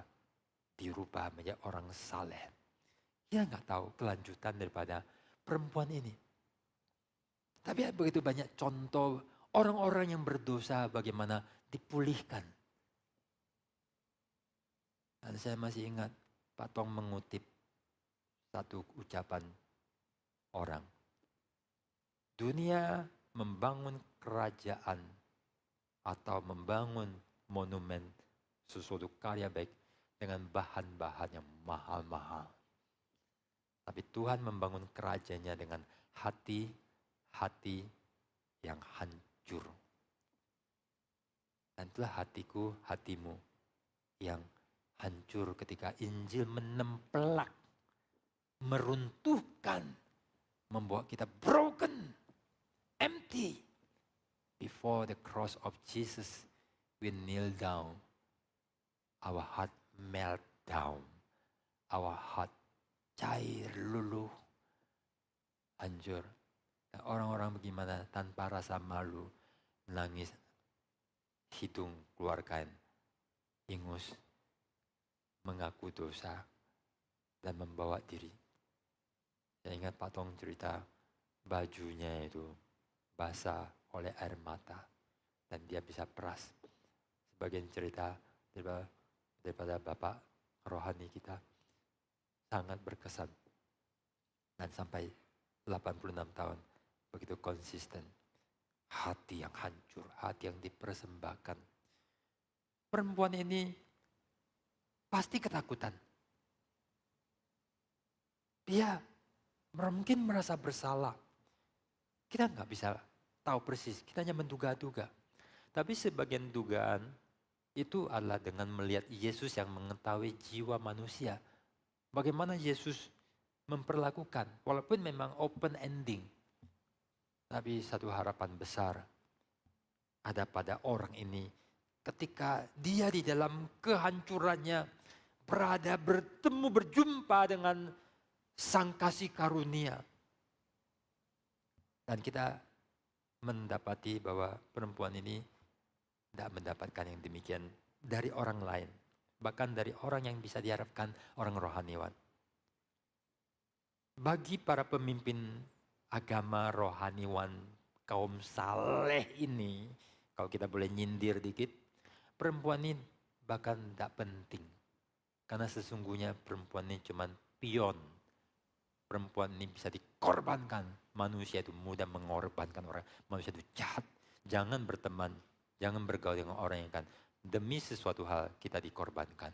dirubah menjadi orang saleh. Kita nggak tahu kelanjutan daripada perempuan ini. Tapi begitu banyak contoh orang-orang yang berdosa bagaimana dipulihkan. Dan saya masih ingat Pak Tong mengutip satu ucapan orang. Dunia membangun kerajaan atau membangun monumen sesuatu karya baik dengan bahan-bahan yang mahal-mahal. Tapi Tuhan membangun kerajaannya dengan hati-hati yang hancur. Dan itulah hatiku, hatimu yang hancur ketika Injil menempelak, meruntuhkan, membuat kita broken, empty. Before the cross of Jesus, we kneel down. Our heart melt down. Our heart cair, luluh, hancur. Dan orang-orang bagaimana tanpa rasa malu, menangis, hidung keluarkan, ingus, mengaku dosa. dan membawa diri. Saya ingat Pak Tong cerita bajunya itu basah oleh air mata dan dia bisa peras. Sebagian cerita daripada Bapak rohani kita sangat berkesan. Dan sampai 86 tahun begitu konsisten. Hati yang hancur, hati yang dipersembahkan. Perempuan ini pasti ketakutan. Dia mungkin merasa bersalah. Kita nggak bisa tahu persis, kita hanya menduga-duga. Tapi sebagian dugaan itu adalah dengan melihat Yesus yang mengetahui jiwa manusia. Bagaimana Yesus memperlakukan, walaupun memang open ending. Tapi satu harapan besar ada pada orang ini. Ketika dia di dalam kehancurannya bertemu, berjumpa dengan Sang Kasih Karunia. Dan kita mendapati bahwa perempuan ini tidak mendapatkan yang demikian dari orang lain. Bahkan dari orang yang bisa diharapkan orang rohaniwan. Bagi para pemimpin agama rohaniwan kaum saleh ini, kalau kita boleh nyindir dikit, perempuan ini bahkan tidak penting. Karena sesungguhnya perempuan ini cuma pion. Perempuan ini bisa dikorbankan. Manusia itu mudah mengorbankan orang. Manusia itu jahat. Jangan berteman, jangan bergaul dengan orang yang kan. Demi sesuatu hal kita dikorbankan.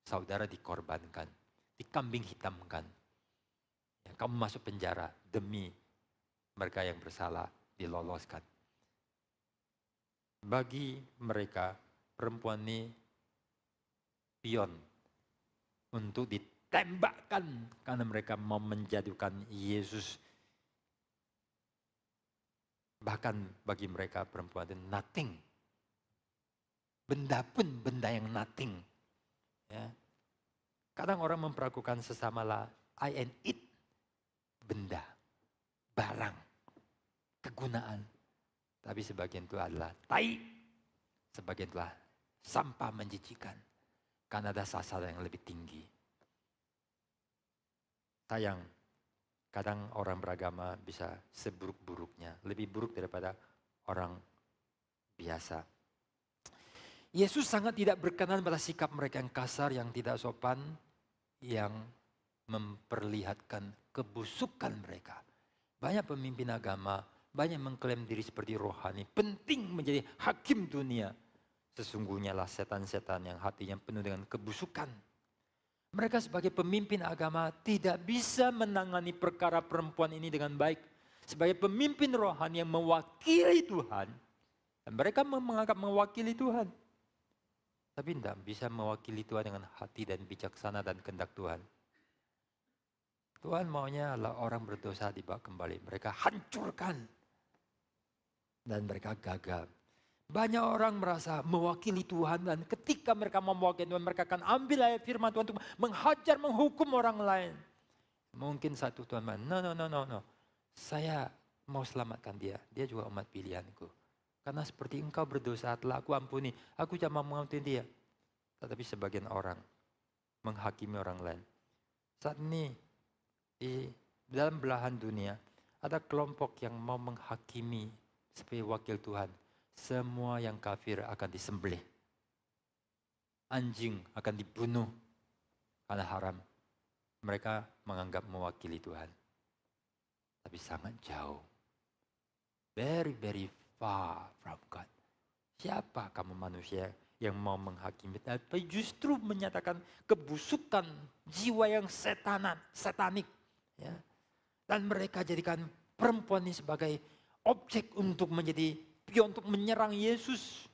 Saudara dikorbankan, dikambing hitamkan. Kamu masuk penjara demi mereka yang bersalah diloloskan. Bagi mereka perempuan ini pion untuk ditembakkan karena mereka mau menjadikan Yesus. Bahkan bagi mereka perempuan itu nothing. Benda pun benda yang nothing. Ya. Kadang orang memperlakukan sesama lah I and it. Benda, barang, kegunaan. Tapi sebagian itu adalah tai. Sebagian itulah sampah menjijikan. Karena ada sasaran yang lebih tinggi. Sayang, kadang orang beragama bisa seburuk-buruknya. Lebih buruk daripada orang biasa. Yesus sangat tidak berkenan pada sikap mereka yang kasar, yang tidak sopan, yang memperlihatkan kebusukan mereka. Banyak pemimpin agama, banyak mengklaim diri seperti rohani, penting menjadi hakim dunia. Sesungguhnya lah setan-setan yang hatinya penuh dengan kebusukan. Mereka sebagai pemimpin agama tidak bisa menangani perkara perempuan ini dengan baik. Sebagai pemimpin rohani yang mewakili Tuhan, dan mereka menganggap mewakili Tuhan. Tapi tidak bisa mewakili Tuhan dengan hati dan bijaksana dan kehendak Tuhan. Tuhan maunya adalah orang berdosa dibawa kembali. Mereka hancurkan. Dan mereka gagal. Banyak orang merasa mewakili Tuhan. Dan ketika mereka mau mewakili Tuhan, mereka akan ambil ayat firman Tuhan untuk menghajar, menghukum orang lain. Mungkin satu Tuhan bilang, no. Saya mau selamatkan dia. Dia juga umat pilihanku. Karena seperti engkau berdosa telah aku ampuni. Aku cuma mengampuni dia. Tetapi sebagian orang menghakimi orang lain. Saat ini di dalam belahan dunia ada kelompok yang mau menghakimi sebagai wakil Tuhan. Semua yang kafir akan disembelih. Anjing akan dibunuh karena haram. Mereka menganggap mewakili Tuhan. Tapi sangat jauh. Very, very far from God. Siapa kamu manusia yang mau menghakimi? Tapi justru menyatakan kebusukan jiwa yang satanik. Ya. Dan mereka jadikan perempuan ini sebagai objek untuk menjadi pion untuk menyerang Yesus.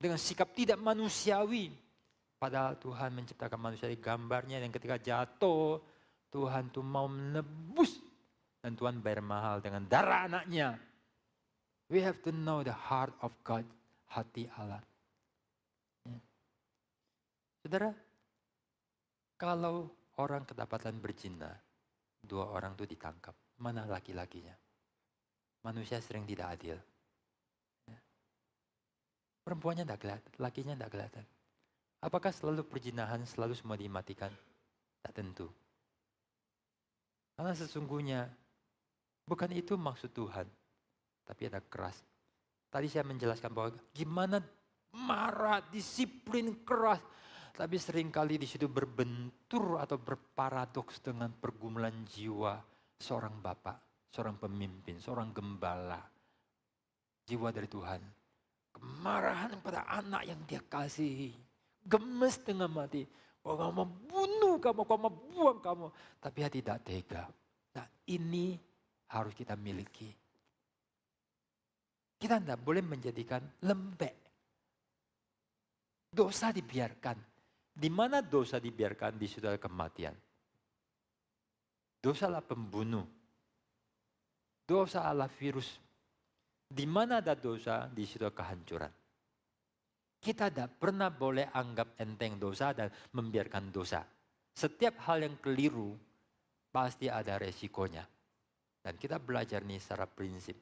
Dengan sikap tidak manusiawi. Padahal Tuhan menciptakan manusia di gambarnya dan ketika jatuh Tuhan tuh mau menebus. Dan Tuhan bayar mahal dengan darah anaknya. We have to know the heart of God. Hati Allah. Ya. Saudara, kalau orang kedapatan berzina, 2 orang itu ditangkap. Mana laki-lakinya? Manusia sering tidak adil. Ya. Perempuannya tidak kelihatan, lakinya tidak kelihatan. Apakah selalu perzinahan, selalu semua dimatikan? Tak tentu. Karena sesungguhnya bukan itu maksud Tuhan. Tapi ada keras. Tadi saya menjelaskan bahwa gimana marah, disiplin, keras. Tapi seringkali di situ berbentur atau berparadoks dengan pergumulan jiwa seorang bapak, seorang pemimpin, seorang gembala. Jiwa dari Tuhan. Kemarahan pada anak yang dia kasihi. Gemes tengah mati. Kau mau bunuh kamu, kau mau buang kamu. Tapi hati tidak tega. Nah ini harus kita miliki. Kita tidak boleh menjadikan lembek. Dosa dibiarkan. Di mana dosa dibiarkan, di situ ada kematian. Dosa adalah pembunuh. Dosa adalah virus. Di mana ada dosa, di situ ada kehancuran. Kita tidak pernah boleh anggap enteng dosa dan membiarkan dosa. Setiap hal yang keliru, pasti ada resikonya. Dan kita belajar nih secara prinsip.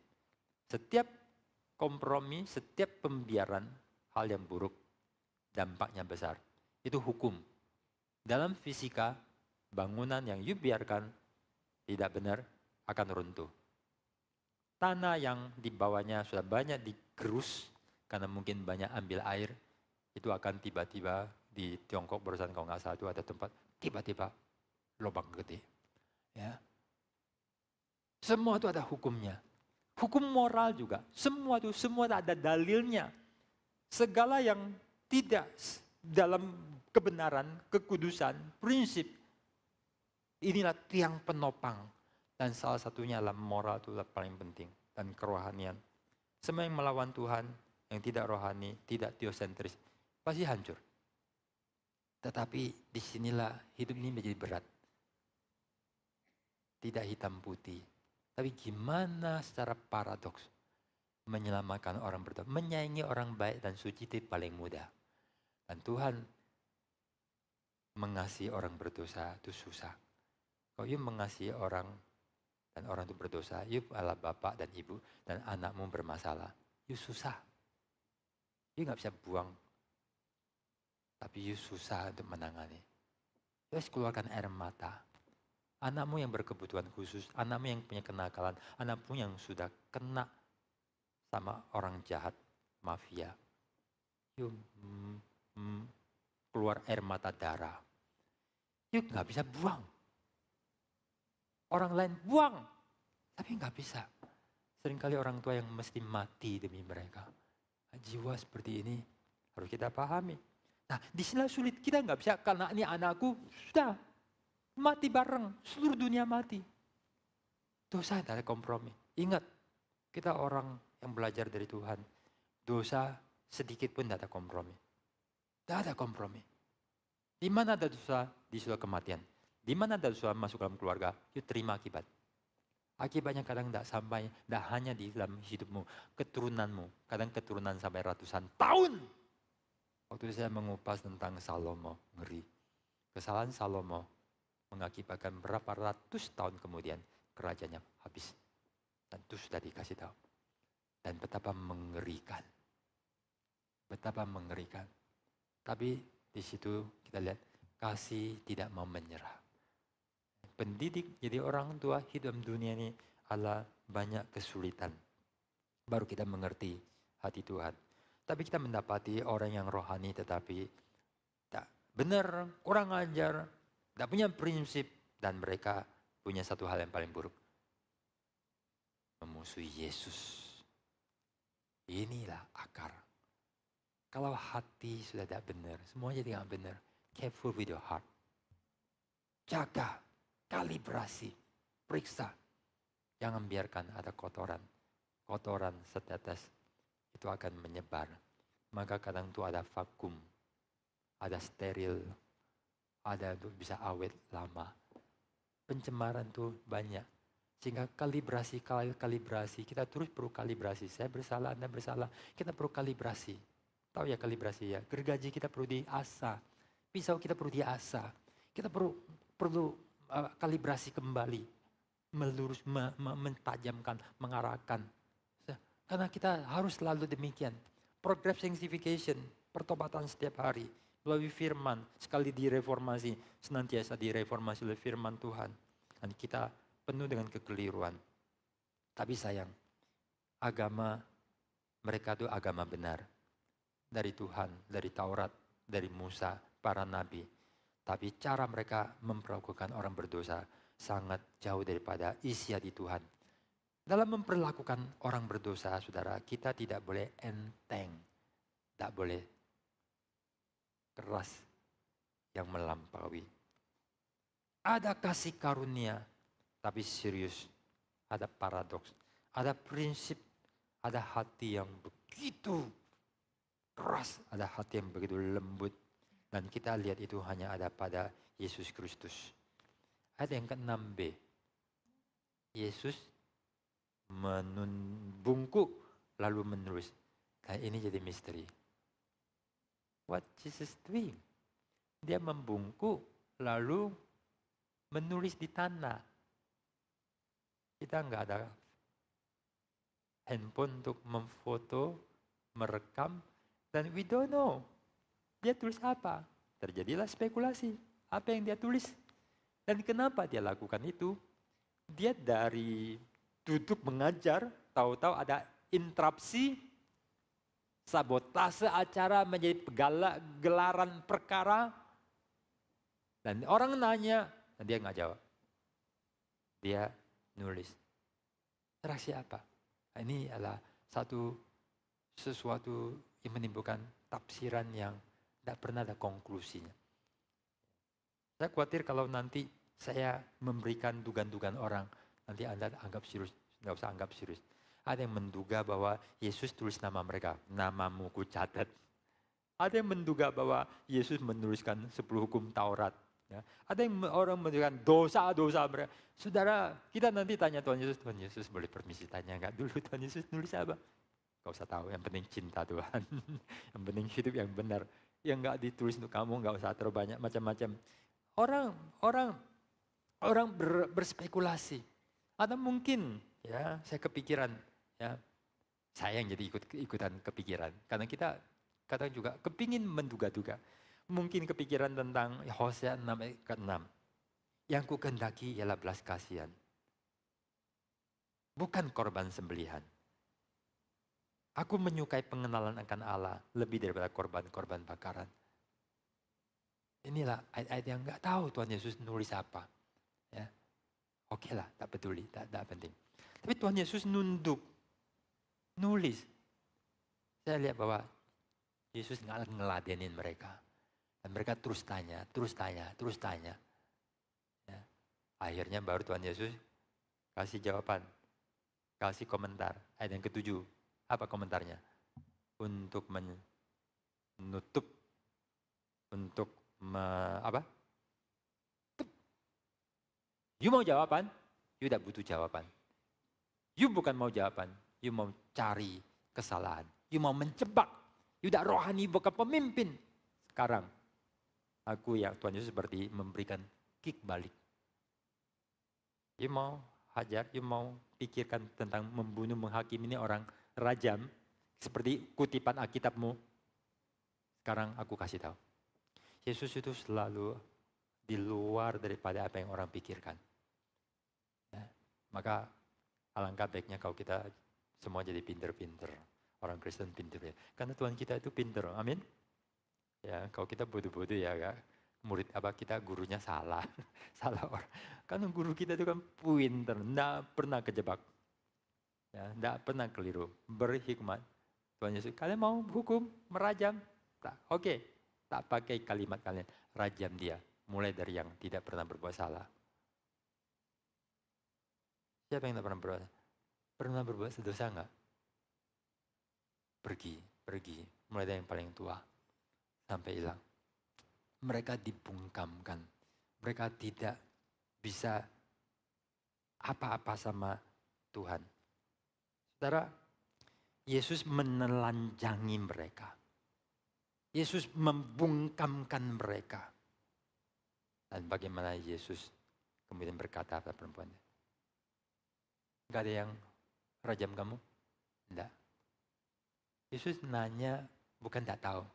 Setiap kompromi, setiap pembiaran hal yang buruk, dampaknya besar. Itu hukum. Dalam fisika, bangunan yang you biarkan tidak benar akan runtuh. Tanah yang di bawahnya sudah banyak digerus, karena mungkin banyak ambil air, itu akan tiba-tiba di Tiongkok barusan kalau nggak salah itu ada tempat, tiba-tiba lubang gede. Ya. Semua itu ada hukumnya. Hukum moral juga, semua ada dalilnya. Segala yang tidak dalam kebenaran, kekudusan, prinsip, inilah tiang penopang. Dan salah satunya adalah moral itu paling penting. Dan kerohanian. Semua yang melawan Tuhan, yang tidak rohani, tidak teosentris, pasti hancur. Tetapi disinilah hidup ini menjadi berat. Tidak hitam putih. Tapi gimana secara paradoks menyelamatkan orang berdosa, menyayangi orang baik dan suci itu paling mudah. Dan Tuhan mengasihi orang berdosa itu susah. Kalau you mengasihi orang dan orang itu berdosa, you adalah bapak dan ibu dan anakmu bermasalah, you susah. You nggak bisa buang, tapi you susah untuk menangani. You harus keluarkan air mata. Anakmu yang berkebutuhan khusus, anakmu yang punya kenakalan, anakmu yang sudah kena sama orang jahat, mafia. You keluar air mata darah. You nggak bisa buang. Orang lain buang, tapi nggak bisa. Seringkali orang tua yang mesti mati demi mereka. Jiwa seperti ini harus kita pahami. Nah, di sini sulit, kita nggak bisa karena ini anakku sudah mati bareng, seluruh dunia mati. Dosa tidak ada kompromi. Ingat, kita orang yang belajar dari Tuhan. Dosa sedikit pun tidak ada kompromi. Tidak ada kompromi. Di mana ada dosa, di situ kematian. Di mana ada dosa masuk dalam keluarga, you terima akibat. Akibatnya kadang tidak sampai, tidak hanya di dalam hidupmu, keturunanmu. Kadang keturunan sampai ratusan tahun. Waktu saya mengupas tentang Salomo, ngeri. Kesalahan Salomo mengakibatkan berapa ratus tahun kemudian kerajaannya habis. Dan itu sudah dikasih tahu. Dan betapa mengerikan. Betapa mengerikan. Tapi di situ kita lihat kasih tidak mau menyerah. Pendidik jadi orang tua hidup dunia ini adalah banyak kesulitan. Baru kita mengerti hati Tuhan. Tapi kita mendapati orang yang rohani tetapi tak benar, kurang ajar, tak punya prinsip, dan mereka punya satu hal yang paling buruk. Memusuhi Yesus. Inilah akar. Kalau hati sudah tidak benar, semuanya tidak benar. Careful with your heart. Jaga, kalibrasi, periksa. Jangan biarkan ada kotoran. Kotoran setetes itu akan menyebar. Maka kadang itu ada vakum, ada steril, ada itu bisa awet lama. Pencemaran itu banyak. Sehingga kalibrasi, kita terus perlu kalibrasi. Saya bersalah, Anda bersalah. Kita perlu kalibrasi. Tahu ya kalibrasi ya? Gergaji kita perlu diasah. Pisau kita perlu diasah. Kita perlu kalibrasi kembali. Melurus, mentajamkan, mengarahkan. Karena kita harus selalu demikian. Progressive sanctification, pertobatan setiap hari. melalui firman. Sekali direformasi, senantiasa direformasi oleh firman Tuhan. Dan kita penuh dengan kekeliruan. Tapi sayang, agama mereka itu agama benar. Dari Tuhan, dari Taurat, dari Musa, para nabi. Tapi cara mereka memperlakukan orang berdosa sangat jauh daripada isi hati Tuhan. Dalam memperlakukan orang berdosa, saudara, kita tidak boleh enteng. Tidak boleh keras yang melampaui. Ada kasih karunia, tapi serius. Ada paradoks, ada prinsip, ada hati yang begitu keras, ada hati yang begitu lembut. Dan kita lihat itu hanya ada pada Yesus Kristus. Ayat yang ke-6b. Yesus membungkuk lalu menulis. Nah, ini jadi misteri. What Jesus doing? Dia membungkuk lalu menulis di tanah. Kita nggak ada handphone untuk memfoto, merekam, dan we don't know. Dia tulis apa? Terjadilah spekulasi. Apa yang dia tulis? Dan kenapa dia lakukan itu? Dia dari duduk mengajar, tahu-tahu ada interupsi, sabotase acara menjadi gelaran perkara. Dan orang nanya, dan dia nggak jawab. Dia nulis. Reaksi apa? Nah, ini adalah sesuatu yang menimbulkan tafsiran yang tidak pernah ada konklusinya. Saya khawatir kalau nanti saya memberikan dugaan-dugaan orang, nanti Anda anggap serius, nggak usah anggap serius. Ada yang menduga bahwa Yesus tulis nama mereka, namamu ku catat. Ada yang menduga bahwa Yesus menuliskan 10 hukum Taurat. Ya. Ada yang orang menunjukkan dosa-dosa mereka. Saudara, kita nanti tanya Tuhan Yesus boleh permisi tanya nggak dulu Tuhan Yesus nulis apa? Gak usah tahu, yang penting cinta Tuhan. Yang penting hidup yang benar. Yang nggak ditulis untuk kamu nggak usah terlalu banyak macam-macam. Orang berspekulasi. Atau mungkin ya saya kepikiran ya saya yang jadi ikutan kepikiran. Karena kita kadang juga kepingin menduga-duga. Mungkin kepikiran tentang Hosea 6 ayat ke-6. Yang ku kehendaki ialah belas kasihan. Bukan korban sembelihan. Aku menyukai pengenalan akan Allah lebih daripada korban-korban bakaran. Inilah ayat-ayat yang nggak tahu Tuhan Yesus nulis apa. Ya, oke lah, tak peduli, tak penting. Tapi Tuhan Yesus nunduk, nulis. Saya lihat bahwa Yesus nggak ngeladenin mereka. Dan mereka terus tanya. Ya. Akhirnya baru Tuhan Yesus kasih jawaban, kasih komentar. Ayat yang ke-7, apa komentarnya? Untuk menutup, untuk apa? You mau jawaban? You tidak butuh jawaban. You bukan mau jawaban, you mau cari kesalahan. You mau menjebak. You tidak rohani, bukan pemimpin. Sekarang, aku yang Tuhan Yesus seperti memberikan kick balik. You mau hajar, you mau pikirkan tentang membunuh, menghakimi ini orang rajam. Seperti kutipan Alkitabmu. Sekarang aku kasih tahu. Yesus itu selalu di luar daripada apa yang orang pikirkan. Ya, maka alangkah baiknya kalau kita semua jadi pinter-pinter. Orang Kristen pinter ya. Karena Tuhan kita itu pinter, amin. Ya, kalau kita bodoh-bodoh ya kak. Murid apa kita gurunya salah. Salah orang. Karena guru kita itu kan pinter, enggak pernah kejebak. Ya, enggak pernah keliru. Berhikmat. Tuhan Yesus, kalian mau hukum, merajam? Oke. Tak pakai kalimat kalian, rajam dia. Mulai dari yang tidak pernah berbuat salah. Siapa yang tidak pernah berbuat? Pernah berbuat dosa enggak? Pergi. Mulai dari yang paling tua. Sampai hilang. Mereka dibungkamkan. Mereka tidak bisa apa-apa sama Tuhan. Saudara, Yesus menelanjangi mereka. Yesus membungkamkan mereka. Dan bagaimana Yesus kemudian berkata pada perempuannya? Enggak ada yang rajam kamu? Enggak. Yesus nanya, bukan tak tahu.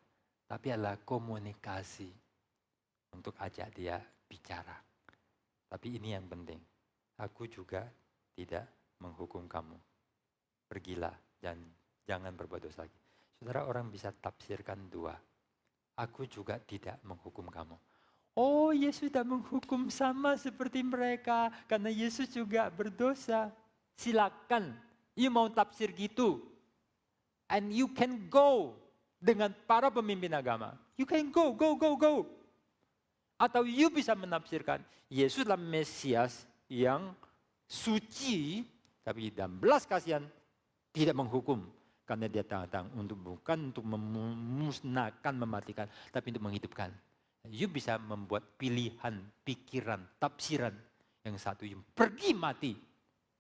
tapi adalah komunikasi untuk ajak dia bicara. Tapi ini yang penting, aku juga tidak menghukum kamu. Pergilah dan jangan berbuat dosa lagi. Saudara, orang bisa tafsirkan dua. Aku juga tidak menghukum kamu. Oh, Yesus tidak menghukum sama seperti mereka karena Yesus juga berdosa. Silakan, you mau tafsir gitu. And you can go dengan para pemimpin agama. You can go. Atau you bisa menafsirkan Yesus adalah Mesias yang suci, tapi dalam belas kasihan tidak menghukum. Karena dia datang bukan untuk memusnahkan, mematikan, tapi untuk menghidupkan. You bisa membuat pilihan, pikiran, tafsiran. Yang satu, you pergi mati.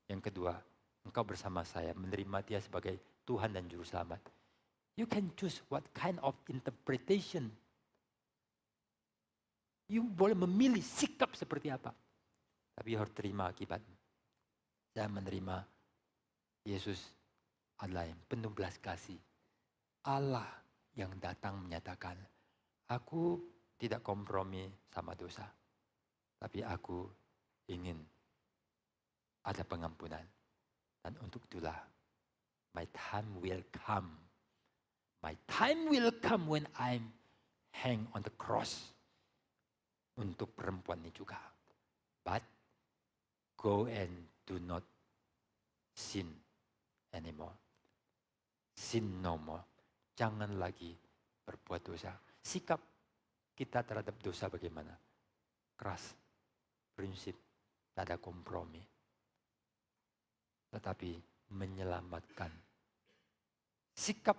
Yang kedua, engkau bersama saya menerima dia sebagai Tuhan dan Juru Selamat. You can choose what kind of interpretation. You boleh memilih sikap seperti apa. Tapi you harus terima akibat. Saya menerima Yesus adalah yang penuh belas kasih. Allah yang datang menyatakan, aku tidak kompromi sama dosa. Tapi aku ingin ada pengampunan. Dan untuk itulah, my time will come. My time will come when I'm hang on the cross. Untuk perempuan ini juga. But go and do not sin anymore. Sin no more. Jangan lagi berbuat dosa. Sikap kita terhadap dosa bagaimana? Keras, prinsip, tak ada kompromi. Tetapi menyelamatkan. Sikap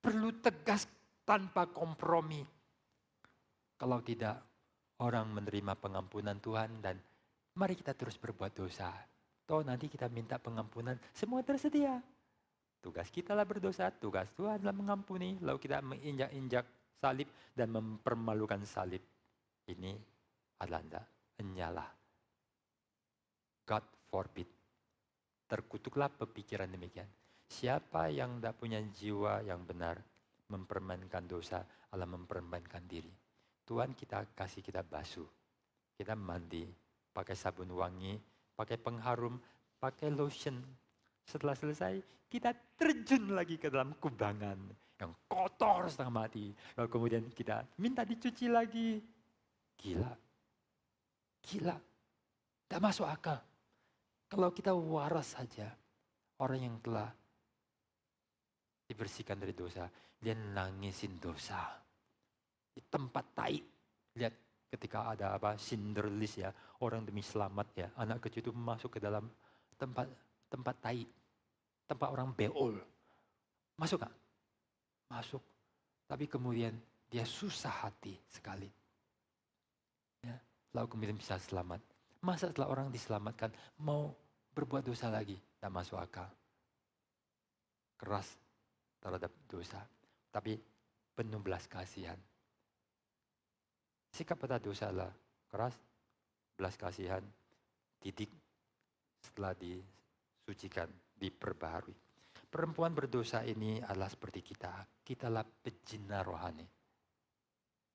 perlu tegas tanpa kompromi. Kalau tidak, orang menerima pengampunan Tuhan dan mari kita terus berbuat dosa. Toh nanti kita minta pengampunan, semua tersedia. Tugas kita lah berdosa, tugas Tuhan adalah mengampuni. Lalu kita menginjak-injak salib dan mempermalukan salib. Ini adalah enyalah. God forbid. Terkutuklah pemikiran demikian. Siapa yang tidak punya jiwa yang benar, mempermainkan dosa, adalah mempermainkan diri. Tuhan kita kasih kita basuh. Kita mandi, pakai sabun wangi, pakai pengharum, pakai lotion. Setelah selesai, kita terjun lagi ke dalam kubangan yang kotor setengah mati. Lalu kemudian kita minta dicuci lagi. Gila. Tidak masuk akal. Kalau kita waras saja, orang yang telah dibersihkan dari dosa, dia nangisin dosa. Di tempat tai. Lihat ketika ada Cinderlis ya, orang demi selamat ya, anak kecil itu masuk ke dalam tempat tai. Tempat orang beol. Masuk gak? Masuk. Tapi kemudian dia susah hati sekali. Ya, lalu kemudian bisa selamat. Masa setelah orang diselamatkan mau berbuat dosa lagi? Tak masuk akal. Keras terhadap dosa. Tapi penuh belas kasihan. Sikap pada dosa adalah keras, belas kasihan, didik setelah disucikan, diperbaharui. Perempuan berdosa ini adalah seperti kita. Kitalah pejina rohani.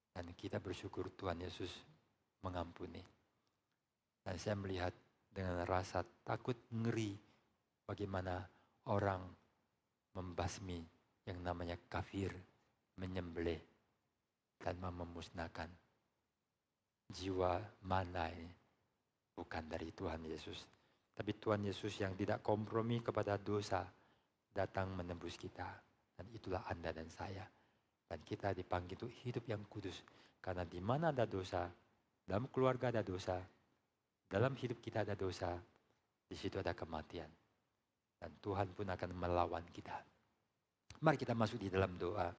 Dan kita bersyukur Tuhan Yesus mengampuni. Dan saya melihat dengan rasa takut, ngeri bagaimana orang membasmi yang namanya kafir, menyembelih dan memusnahkan. Jiwa mana ini? Bukan dari Tuhan Yesus. Tapi Tuhan Yesus yang tidak kompromi kepada dosa datang menembus kita. Dan itulah Anda dan saya. Dan kita dipanggil untuk hidup yang kudus. Karena di mana ada dosa, dalam keluarga ada dosa, dalam hidup kita ada dosa, di situ ada kematian. Dan Tuhan pun akan melawan kita. Mari kita masuk di dalam doa.